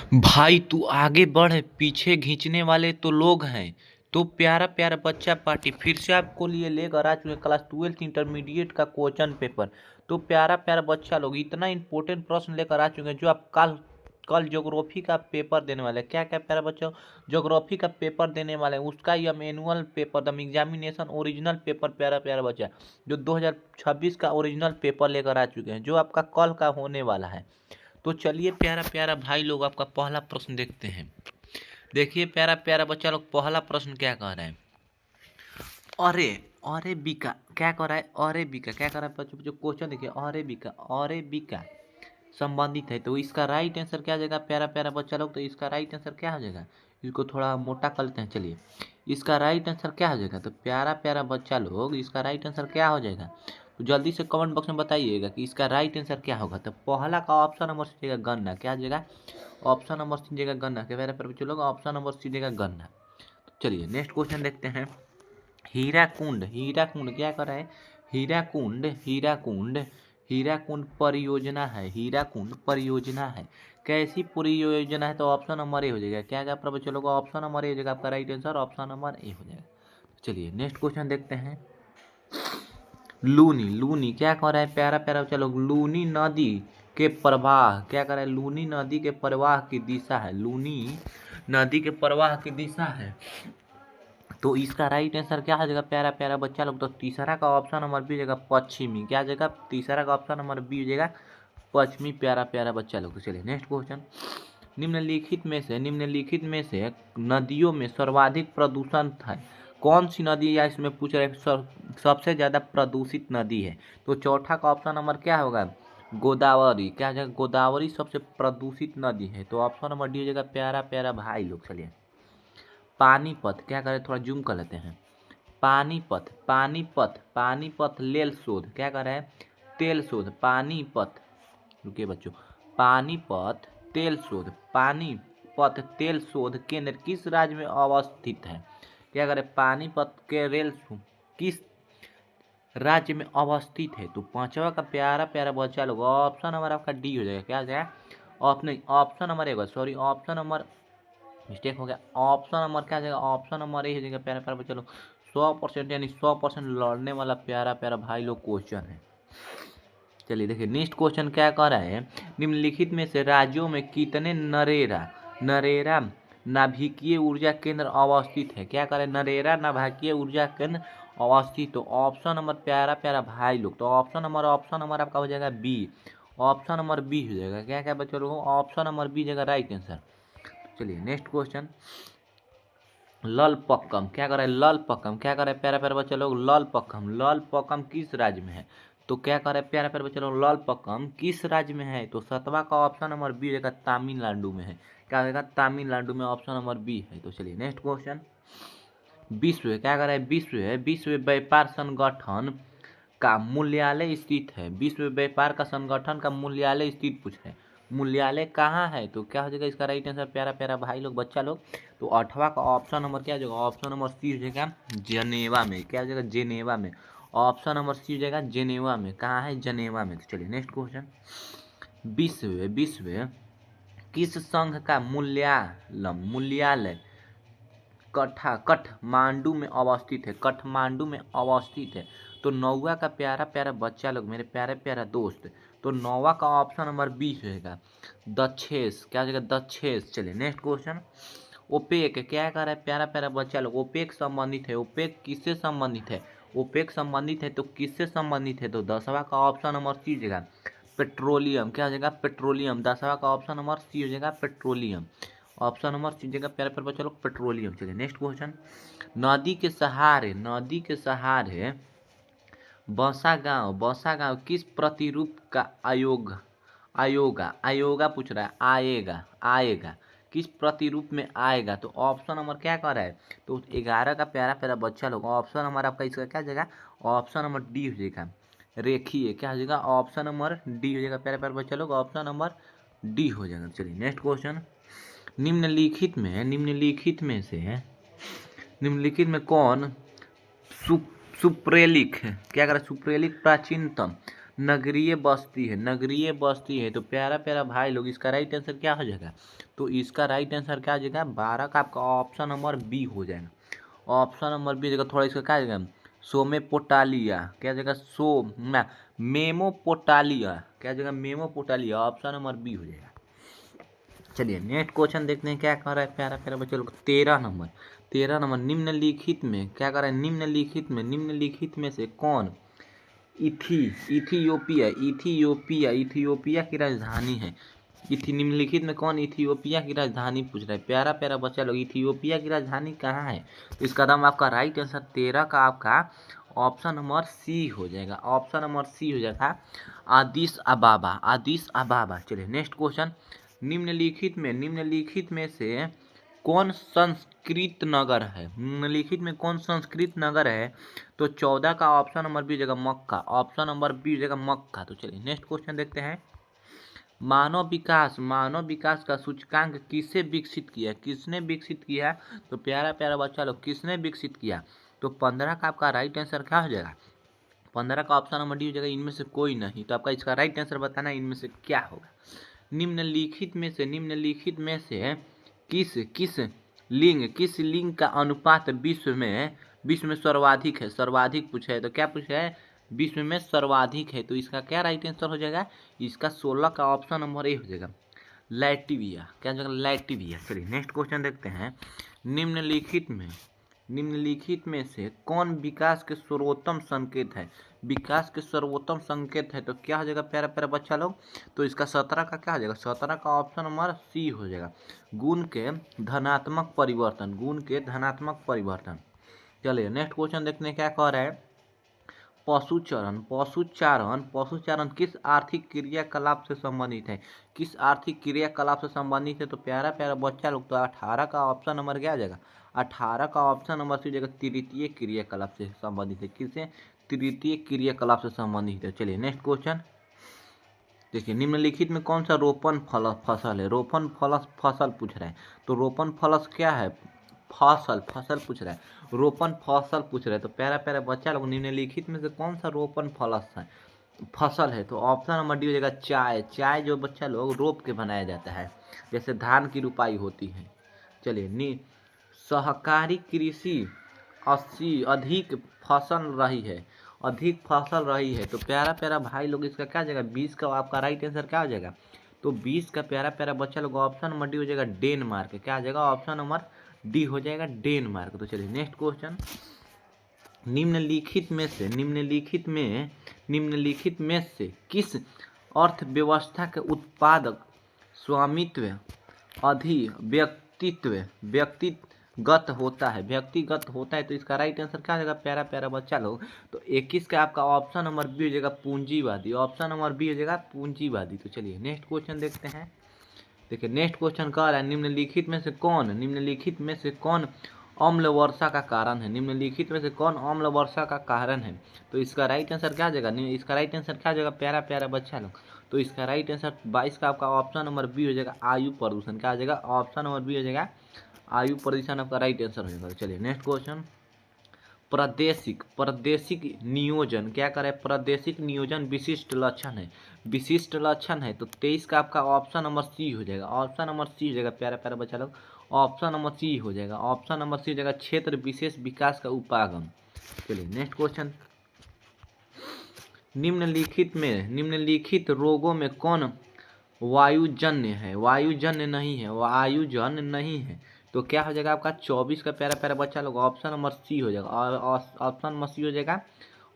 भाई तू आगे बढ़, पीछे खींचने वाले तो लोग हैं। तो प्यारा प्यारा बच्चा पार्टी फिर से आपको लिए लेकर आ चुके हैं क्लास 12th इंटरमीडिएट का क्वेश्चन पेपर। तो प्यारा प्यारा बच्चा लोग इतना इंपॉर्टेंट प्रश्न लेकर आ चुके हैं जो आप कल कल ज्योग्राफी का पेपर देने वाले हैं। क्या क्या प्यारा बच्चों, ज्योग्राफी का पेपर देने वाले हैं, उसका यह manual paper the examination original paper प्यारा प्यारा बच्चा जो 2026 का ओरिजिनल पेपर लेकर आ चुके हैं, जो आपका कल का होने वाला है। तो चलिए प्यारा प्यारा भाई लोग आपका पहला प्रश्न देखते हैं। देखिए प्यारा प्यारा बच्चा लोग, पहला प्रश्न क्या कह रहा है। अरे अरे बिका क्या कर रहा है, अरे बिका क्या कर रहा है बच्चों, जो क्वेश्चन देखिए, अरे बिका संबंधित है। तो इसका राइट आंसर क्या हो जाएगा प्यारा प्यारा बच्चा लोग, तो इसका राइट आंसर क्या हो जाएगा, इसको थोड़ा मोटा कर लेते हैं। चलिए इसका राइट आंसर क्या हो जाएगा, तो प्यारा प्यारा बच्चा लोग इसका राइट आंसर क्या हो जाएगा, तो जल्दी से कमेंट बॉक्स में बताइएगा कि इसका राइट आंसर क्या होगा। तो पहला का ऑप्शन नंबर सी जगह गन्ना क्या हो जाएगा, ऑप्शन नंबर सी जगह गन्ना के प्यारे प्यारे बच्चे लोग, ऑप्शन नंबर सी जगह गन्ना। तो चलिए नेक्स्ट क्वेश्चन देखते हैं। हीराकुंड क्या कर रहा है, हीराकुंड हीराकुंड परियोजना है, हीराकुंड परियोजना है। कैसी परियोजना है, तो ऑप्शन नंबर ए हो जाएगा। क्या क्या पर बच्चों लोग, ऑप्शन नंबर ए हो जाएगा आपका right answer, option number A हो जाएगा। चलिए नेक्स्ट क्वेश्चन देखते हैं। लूनी क्या कर रहा है प्यारा प्यारा बच्चा लोग, लूनी नदी के प्रवाह क्या कर रहा है, लूनी नदी के प्रवाह की दिशा है, लूनी नदी के प्रवाह की दिशा है। तो इसका राइट आंसर क्या हो जाएगा प्यारा प्यारा बच्चा लोग, तो तीसरा का ऑप्शन नंबर बी हो जाएगा पश्चिमी। क्या हो जाएगा, तीसरा का ऑप्शन नंबर बी हो जाएगा पश्चिमी प्यारा प्यारा बच्चा लोग। तो चलिए नेक्स्ट क्वेश्चन। निम्नलिखित में से नदियों में सर्वाधिक प्रदूषण है, कौन सी नदी या इसमें पूछ रहे सबसे ज्यादा प्रदूषित नदी है। तो चौथा का ऑप्शन नंबर क्या होगा, गोदावरी। क्या हो जाएगा, गोदावरी सबसे प्रदूषित नदी है। तो ऑप्शन नंबर डी हो जाएगा प्यारा प्यारा भाई लोग। चलिए पानीपत क्या करें, थोड़ा जूम कर लेते हैं। पानीपत लेल शोध क्या कर रहा है, तेल शोध पानीपत। रुकिए बच्चों, पानीपत तेल शोध केंद्र किस राज्य में अवस्थित है। क्या करें, पानीपत के रेल किस राज्य में अवस्थित है। तो पांचवा का प्यारा प्यारा बच्चा लोग, ऑप्शन नंबर आपका डी हो जाएगा। क्या हो जाएगा, option number A, sorry option number mistake हो गया, ऑप्शन नंबर क्या जाएगा, ऑप्शन नंबर ए हो जाएगा प्यारा प्यारा बच्चा लोग। 100% यानी 100% लड़ने वाला प्यारा प्यारा भाई लोग क्वेश्चन है। चलिए देखिए नेक्स्ट क्वेश्चन क्या कह रहा है। निम्नलिखित में से राज्यों में कितने नरेरा नाभिकीय ऊर्जा केंद्र अवस्थित है। क्या करें, नरेरा नाभिकीय ऊर्जा केंद्र अवस्थित। तो ऑप्शन नंबर प्यारा प्यारा भाई लोग, तो ऑप्शन नंबर आपका हो जाएगा बी, ऑप्शन नंबर बी हो जाएगा। क्या क्या बच्चों लोगों, ऑप्शन नंबर बी जाएगा राइट आंसर। चलिए नेक्स्ट क्वेश्चन। ललपक्कम क्या कर रहा है, ललपक्कम क्या कर रहा है प्यारा प्यारा बच्चे लोग, ललपक्कम किस राज्य में है। तो क्या कर रहा है प्यारा प्यारा बच्चे लोग, ललपक्कम किस राज्य में है। तो सतवा का ऑप्शन नंबर बी रहेगा, तमिलनाडु में है। क्या रहेगा, तमिलनाडु में, ऑप्शन नंबर बी है। तो चलिए नेक्स्ट क्वेश्चन। विश्व क्या कर रहा है, विश्व व्यापार संगठन का मुख्यालय स्थित है, विश्व व्यापार का संगठन का मुख्यालय स्थित पूछ रहे हैं, मुख्यालय कहाँ है। तो क्या हो जाएगा इसका राइट आंसर प्यारा प्यारा भाई लोग बच्चा लोग। तो अठवा का ऑप्शन नंबर क्या हो जाएगा, ऑप्शन नंबर सी हो जाएगा जनेवा में। क्या हो जाएगा, जेनेवा में, ऑप्शन नंबर सी हो जाएगा जेनेवा में। कहाँ है, जनेवा में। तो चलिए नेक्स्ट क्वेश्चन। विश्व किस संघ का मुख्यालय काठमांडू में अवस्थित है, काठमांडू में अवस्थित है। तो नौवा का प्यारा प्यारा बच्चा लोग, मेरे प्यारे प्यारा दोस्त, तो नौवा का ऑप्शन नंबर बी रहेगा दक्षेस। क्या हो जाएगा, दक्षेस। चलिए नेक्स्ट क्वेश्चन। ओपेक क्या कर रहा है प्यारा प्यारा बच्चा लोग, ओपेक संबंधित है, ओपेक किससे संबंधित है, ओपेक संबंधित है तो किससे संबंधित है। तो 10वां का ऑप्शन नंबर सी हो जाएगा पेट्रोलियम। क्या हो जाएगा, पेट्रोलियम। 10वां का ऑप्शन नंबर सी हो जाएगा पेट्रोलियम, ऑप्शन नंबर सी जगह प्यारे प्यारे बच्चा लोग पेट्रोलियम। चलिए नेक्स्ट क्वेश्चन। नदी के सहारे बसा गांव किस प्रतिरूप का आयोगा पूछ रहा है, आएगा किस प्रतिरूप में आएगा। तो ऑप्शन नंबर क्या कर रहा है, तो 11 का प्यारा प्यारा बच्चा लोग, ऑप्शन नंबर आपका इसका क्या जाएगा, ऑप्शन नंबर डी हो जाएगा रेखीय। क्या हो जाएगा, ऑप्शन नंबर डी हो जाएगा प्यारे प्यारे बच्चा लोग, ऑप्शन नंबर डी हो जाएगा। चलिए नेक्स्ट क्वेश्चन। निम्नलिखित में कौन सुप्रेलिक क्या कर, सुप्रेलिक प्राचीनतम नगरीय बस्ती है, नगरीय बस्ती है। तो प्यारा प्यारा भाई लोग इसका राइट आंसर क्या हो जाएगा? तो इसका राइट आंसर क्या हो जाएगा? 12 का आपका ऑप्शन नंबर बी हो जाएगा। ऑप्शन नंबर बी जगह थोड़ा इसका क्या जाएगा? सोमेपोटालिया, क्या जगह सो ना मेमोपोटालिया, क्या जगह मेमोपोटालिया, ऑप्शन नंबर बी हो जाएगा। चलिए नेक्स्ट क्वेश्चन देखते हैं क्या कर रहा है प्यारा प्यारा बच्चे लोग। 13 नंबर निम्नलिखित में क्या कर रहा है? निम्नलिखित में से कौन इथियोपिया की राजधानी है? निम्नलिखित में कौन इथियोपिया की राजधानी पूछ रहा है प्यारा प्यारा बच्चा लोग। इथियोपिया की राजधानी कहाँ है? तो इसका दाम आपका राइट आंसर 13 का आपका ऑप्शन नंबर सी हो जाएगा। ऑप्शन नंबर सी हो जाएगा आदिस अबाबा। चलिए नेक्स्ट क्वेश्चन। निम्नलिखित में से कौन संस्कृत नगर है? निम्नलिखित में कौन संस्कृत नगर है? तो 14 का ऑप्शन नंबर बी जगह मक्का, ऑप्शन नंबर बी जगह मक्का। तो चलिए नेक्स्ट क्वेश्चन देखते हैं। मानव विकास का सूचकांक किसे विकसित किया? किसने विकसित किया? तो प्यारा प्यारा बच्चा लोग किसने विकसित किया? तो 15 का आपका राइट आंसर क्या हो जाएगा? 15 का ऑप्शन नंबर डी हो जाएगा इनमें से कोई नहीं। तो आपका इसका राइट आंसर बताना इनमें से क्या होगा। निम्नलिखित में से किस लिंग का अनुपात विश्व में सर्वाधिक है? सर्वाधिक पूछा है तो क्या पूछा है? विश्व में सर्वाधिक है। तो इसका क्या राइट आंसर हो जाएगा? इसका 16 का ऑप्शन नंबर ए हो जाएगा लैटविया, क्या जगह लैटविया। चलिए नेक्स्ट क्वेश्चन देखते हैं। निम्नलिखित में से कौन विकास के सर्वोत्तम संकेत है? विकास के सर्वोत्तम संकेत है तो क्या हो जाएगा प्यारा प्यारा बच्चा लोग? तो इसका 17 का क्या हो जाएगा? 17 का ऑप्शन नंबर सी हो जाएगा गुण के धनात्मक परिवर्तन। चलिए नेक्स्ट क्वेश्चन देखने क्या कह रहा है। पशुचारण किस आर्थिक क्रियाकलाप से संबंधित है? किस आर्थिक क्रियाकलाप से संबंधित है? तो प्यारा प्यारा बच्चा लोग तो 18 का ऑप्शन नंबर क्या आ जाएगा? 18 का ऑप्शन नंबर सी जगह तृतीय क्रियाकलाप से संबंधित है। किससे? तृतीय क्रियाकलाप से संबंधित है। चलिए नेक्स्ट क्वेश्चन देखिए। निम्नलिखित में कौन सा रोपण फसल है? रोपण फसल पूछ रहा है। तो रोपण फलस क्या है? फसल पूछ रहा है, रोपण फसल पूछ रहा है। तो प्यारा प्यारा बच्चा लोग निम्नलिखित में से कौन सा रोपण फसल है? तो ऑप्शन नंबर डी हो जाएगा चाय जो बच्चा लोग रोप के बनाया जाता है, जैसे धान की रुपाई होती है। चलिए सहकारी कृषि अधिक फसल रही है। तो प्यारा प्यारा भाई लोग इसका क्या जाएगा? 20 का आपका राइट आंसर क्या हो जाएगा? तो 20 का प्यारा प्यारा बच्चा लोग ऑप्शन नंबर डी हो जाएगा डेनमार्क। क्या आ जाएगा? ऑप्शन नंबर डी हो जाएगा डेनमार्क। तो चलिए नेक्स्ट क्वेश्चन। निम्नलिखित में से किस अर्थव्यवस्था के उत्पादक स्वामित्व व्यक्तिगत होता है? तो इसका राइट आंसर क्या हो जाएगा प्यारा प्यारा बच्चा लोग? तो 21 का आपका ऑप्शन नंबर बी हो जाएगा पूंजीवादी। ऑप्शन नंबर बी हो जाएगा पूंजीवादी। तो चलिए नेक्स्ट क्वेश्चन देखते हैं। देखिए नेक्स्ट क्वेश्चन कह रहा है निम्नलिखित में से कौन अम्ल वर्षा का कारण है? निम्नलिखित में से कौन अम्ल वर्षा का कारण है? तो इसका राइट आंसर क्या आ जाएगा? इसका राइट आंसर क्या आ जाएगा प्यारा प्यारा बच्चा लोग? तो इसका राइट आंसर 22 का आपका ऑप्शन नंबर बी हो जाएगा आयु प्रदूषण। क्या आ जाएगा? ऑप्शन नंबर बी हो जाएगा आयु प्रदूषण आपका राइट आंसर हो जाएगा। चलिए नेक्स्ट क्वेश्चन। प्रादेशिक नियोजन क्या करे? प्रादेशिक नियोजन विशिष्ट लक्षण है। तो 23 का आपका ऑप्शन नंबर सी हो जाएगा। ऑप्शन नंबर सी हो जाएगा प्यारा प्यारा बच्चा लोग। ऑप्शन नंबर सी हो जाएगा। ऑप्शन नंबर सी हो जाएगा क्षेत्र विशेष विकास का उपागम। चलिए नेक्स्ट क्वेश्चन। निम्नलिखित रोगों में कौन वायुजन्य है? वायुजन्य नहीं है। तो क्या हो जाएगा आपका 24 का प्यारा प्यारा बच्चा लोग? ऑप्शन नंबर सी हो जाएगा। और ऑप्शन नंबर सी हो जाएगा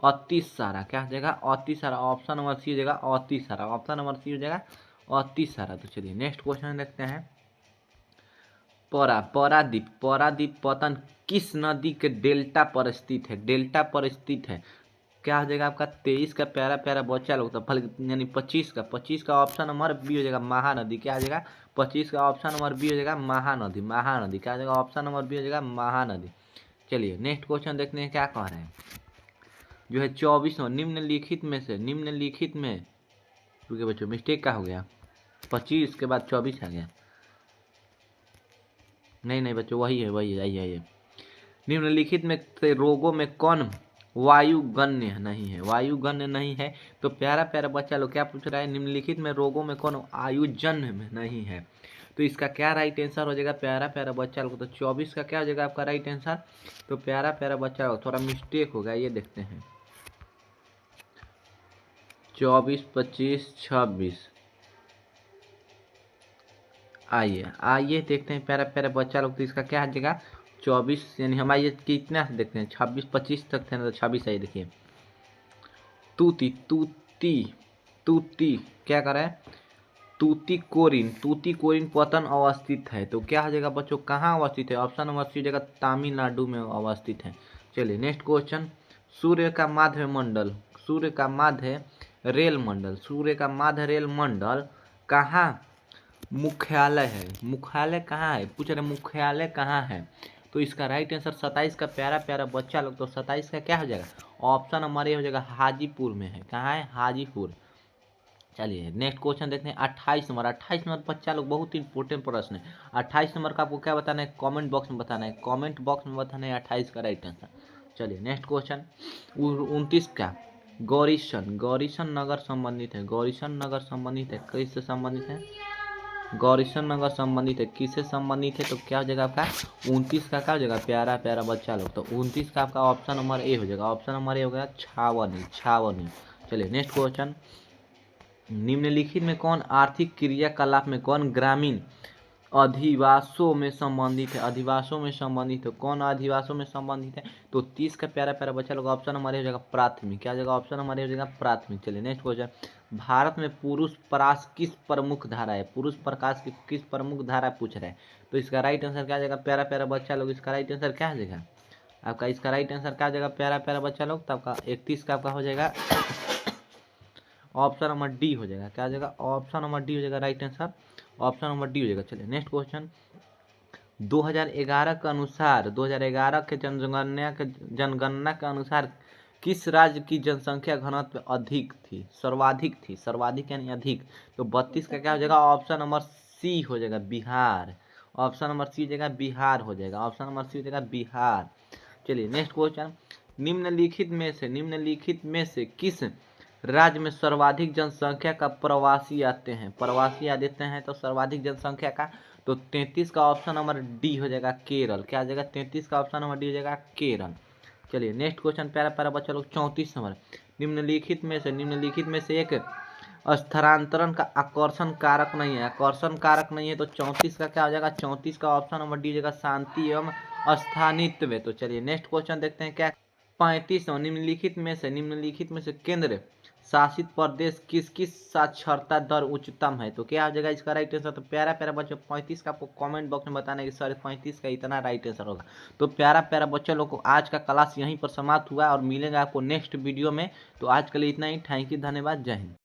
अति सारा। क्या हो जाएगा? अति सारा। ऑप्शन नंबर सी हो जाएगा अति सारा। ऑप्शन नंबर सी हो जाएगा अति सारा। तो चलिए नेक्स्ट क्वेश्चन देखते हैं। परादीप पतन किस नदी के डेल्टा पर स्थित है? क्या हो जाएगा आपका 23 का प्यारा प्यारा बच्चा लोग? तो यानी 25 का ऑप्शन नंबर बी हो जाएगा महानदी। क्या आ जाएगा? 25 का ऑप्शन नंबर बी हो जाएगा महानदी। क्या आ जाएगा? ऑप्शन नंबर बी हो जाएगा महानदी। चलिए नेक्स्ट क्वेश्चन देखते हैं क्या कह रहे हैं। जो है 24 निम्नलिखित में रुके बच्चों मिस्टेक क्या हो गया? 25 के बाद 24 आ गया। नहीं बच्चों वही है। निम्नलिखित में से रोगों में कौन वायुगण्य नहीं है, वायुगण्य नहीं है। तो प्यारा प्यारा बच्चा लोग क्या पूछ रहा है, निम्नलिखित में रोगों में कौन आयुजन्य में नहीं है। तो इसका क्या राइट आंसर हो जाएगा प्यारा प्यारा बच्चा लोग, तो 24 का क्या हो जाएगा आपका राइट आंसर। तो प्यारा प्यारा बच्चा लोग थोड़ा मिस्टेक हो गया, ये देखते हैं 24, 25, 26। आइए आइए देखते हैं प्यारा प्यारा बच्चा लोग, तो इसका क्या आ जाएगा 24, यानी हम आइए कितना से देखते हैं 26, 25 तक थे ना, तो 26 आइए देखिए। तूती तूती तूती क्या कर रहा है, तूतीकोरिन पतन अवस्थित है। तो क्या हो जाएगा बच्चों, कहाँ अवस्थित है, ऑप्शन नंबर सी जगह तमिलनाडु में अवस्थित है। चलिए नेक्स्ट क्वेश्चन, सूर्य का माध्य मंडल, सूर्य का माध्य रेल मंडल, सूर्य का माध्य रेल मंडल कहाँ मुख्यालय है, मुख्यालय कहाँ है, पूछ रहे मुख्यालय कहाँ है। तो इसका राइट आंसर 27 का प्यारा प्यारा बच्चा लोग, तो 27 का क्या हो जाएगा, ऑप्शन हमारे ये हो जाएगा हाजीपुर में है। कहाँ है, हाजीपुर। चलिए नेक्स्ट क्वेश्चन देखते हैं 28 नंबर। 28 नंबर बच्चा लोग बहुत इंपॉर्टेंट प्रश्न है। 28 नंबर का आपको क्या बताना है, कमेंट बॉक्स में बताना है, कमेंट बॉक्स में बताना है 28 का राइट आंसर। चलिए नेक्स्ट क्वेश्चन 29 का, गौरीशन, गौरीशन नगर संबंधित है, गौरीशन नगर संबंधित है, किससे संबंधित है, गौरीशन नगर संबंधित है, किससे संबंधित है। तो क्या हो जाएगा आपका 29 का क्या हो जाएगा प्यारा प्यारा बच्चा लोग, तो 29 का आपका ऑप्शन नंबर ए हो जाएगा, ऑप्शन नंबर ए हो गया छावनी, छावनी। चलिए नेक्स्ट क्वेश्चन, निम्नलिखित में कौन आर्थिक क्रियाकलाप में कौन ग्रामीण अधिवासों में संबंधित है, अधिवासों में संबंधित है, कौन अधिवासों में संबंधित है। तो 30 का प्यारा प्यारा बच्चा लोग ऑप्शन नंबर ए हो जाएगा प्राथमिक, क्या हो जाएगा ऑप्शन नंबर ए हो जाएगा प्राथमिक। चलिए नेक्स्ट क्वेश्चन, भारत में पुरुष परास किस प्रमुख धारा है, पुरुष प्रकाश की किस प्रमुख धारा पूछ रहा है। तो इसका राइट आंसर क्या हो जाएगा प्यारा प्यारा बच्चा लोग, इसका राइट आंसर क्या हो जाएगा आपका, इसका राइट आंसर क्या हो जाएगा प्यारा प्यारा बच्चा लोग, तो आपका 31 का आपका हो जाएगा ऑप्शन नंबर डी हो जाएगा, क्या हो जाएगा ऑप्शन नंबर डी हो जाएगा right answer, option number D हो जाएगा। चलिए नेक्स्ट क्वेश्चन, 2011 के अनुसार, 2011 के जनगणना के अनुसार किस राज्य की जनसंख्या घनत्व अधिक थी, सर्वाधिक थी, सर्वाधिक यानी अधिक। तो 32 का क्या हो जाएगा ऑप्शन नंबर सी हो जाएगा बिहार, ऑप्शन नंबर सी हो जाएगा बिहार हो जाएगा, ऑप्शन नंबर सी हो जाएगा बिहार। चलिए नेक्स्ट क्वेश्चन, निम्नलिखित में से किस राज्य में सर्वाधिक जनसंख्या का प्रवासी आते हैं, प्रवासी आ देते हैं तो सर्वाधिक जनसंख्या का। तो 33 का ऑप्शन नंबर डी हो जाएगा केरल, क्या आ जाएगा 33 का ऑप्शन नंबर डी हो जाएगा केरल। चलिए नेक्स्ट क्वेश्चन प्यारा प्यारा बच्चा लोग 34 नंबर, निम्नलिखित में से एक स्थानांतरण का आकर्षण कारक नहीं है, आकर्षण कारक नहीं है। तो 34 का क्या हो जाएगा, 34 का ऑप्शन नंबर डी हो जाएगा शांति एवं स्थानित्व। तो चलिए नेक्स्ट क्वेश्चन देखते हैं क्या, 35 निम्नलिखित में से केंद्र शासित प्रदेश किसकी साक्षरता दर उच्चतम है। तो क्या हो जाएगा इसका राइट आंसर। तो प्यारा प्यारा बच्चों 35 का आपको कमेंट बॉक्स में बताना है कि सर 35 का इतना राइट आंसर होगा। तो प्यारा प्यारा बच्चों लोग को आज का क्लास यहीं पर समाप्त हुआ और मिलेगा आपको नेक्स्ट वीडियो में। तो आज के लिए इतना ही, थैंक यू, धन्यवाद, जय हिंद।